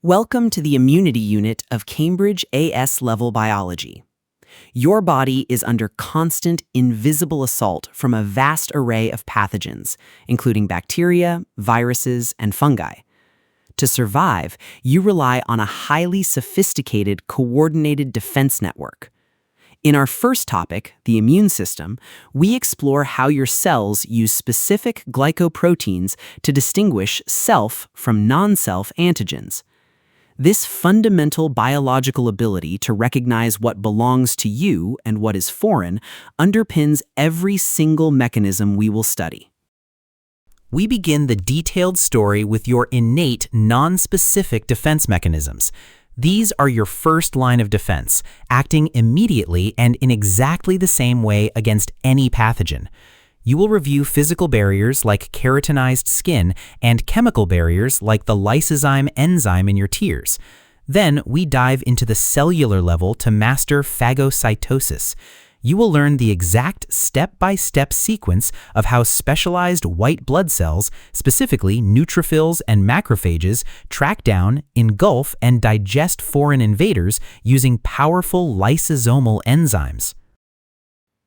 Welcome to the Immunity Unit of Cambridge AS Level Biology. Your body is under constant, invisible assault from a vast array of pathogens, including bacteria, viruses, and fungi. To survive, you rely on a highly sophisticated, coordinated defense network. In our first topic, the immune system, we explore how your cells use specific glycoproteins to distinguish self from non-self antigens. This fundamental biological ability to recognize what belongs to you and what is foreign underpins every single mechanism we will study. We begin the detailed story with your innate, non-specific defense mechanisms. These are your first line of defense, acting immediately and in exactly the same way against any pathogen. You will review physical barriers like keratinized skin and chemical barriers like the lysozyme enzyme in your tears. Then we dive into the cellular level to master phagocytosis. You will learn the exact step-by-step sequence of how specialized white blood cells, specifically neutrophils and macrophages, track down, engulf, and digest foreign invaders using powerful lysosomal enzymes.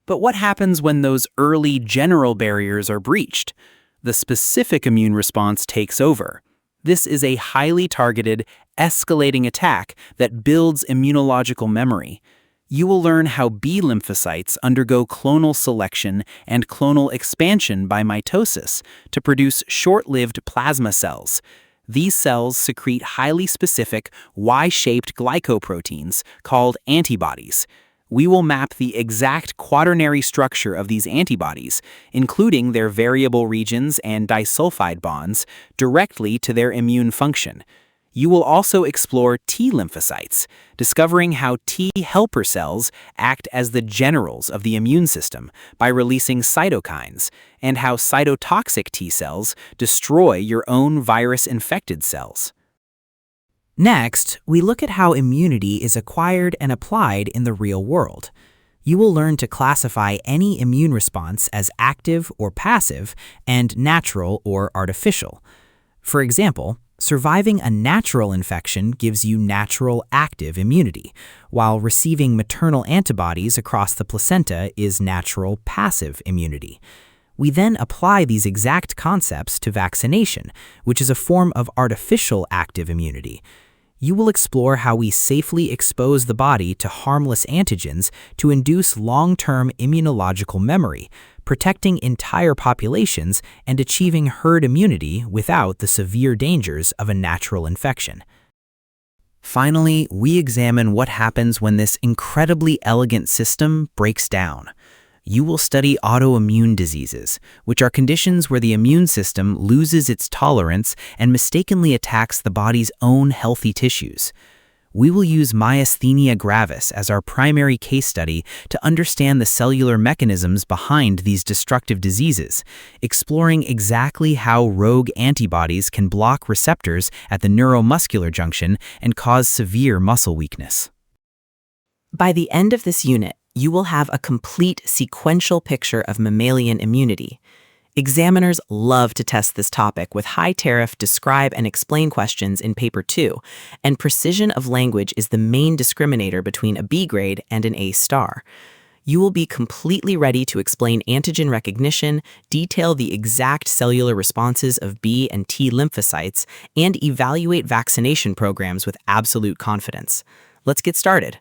But what happens when those early general barriers are breached? The specific immune response takes over. This is a highly targeted, escalating attack that builds immunological memory. You will learn how B lymphocytes undergo clonal selection and clonal expansion by mitosis to produce short-lived plasma cells. These cells secrete highly specific, Y-shaped glycoproteins called antibodies. We will map the exact quaternary structure of these antibodies, including their variable regions and disulfide bonds, directly to their immune function. You will also explore T lymphocytes, discovering how T helper cells act as the generals of the immune system by releasing cytokines, and how cytotoxic T cells destroy your own virus-infected cells. Next, we look at how immunity is acquired and applied in the real world. You will learn to classify any immune response as active or passive and natural or artificial. For example, surviving a natural infection gives you natural active immunity, while receiving maternal antibodies across the placenta is natural passive immunity. We then apply these exact concepts to vaccination, which is a form of artificial active immunity. You will explore how we safely expose the body to harmless antigens to induce long-term immunological memory, protecting entire populations and achieving herd immunity without the severe dangers of a natural infection. Finally, we examine what happens when this incredibly elegant system breaks down. You will study autoimmune diseases, which are conditions where the immune system loses its tolerance and mistakenly attacks the body's own healthy tissues. We will use myasthenia gravis as our primary case study to understand the cellular mechanisms behind these destructive diseases, exploring exactly how rogue antibodies can block receptors at the neuromuscular junction and cause severe muscle weakness. By the end of this unit, you will have a complete sequential picture of mammalian immunity. Examiners love to test this topic with high-tariff describe and explain questions in Paper 2, and precision of language is the main discriminator between a B grade and an A star. You will be completely ready to explain antigen recognition, detail the exact cellular responses of B and T lymphocytes, and evaluate vaccination programs with absolute confidence. Let's get started.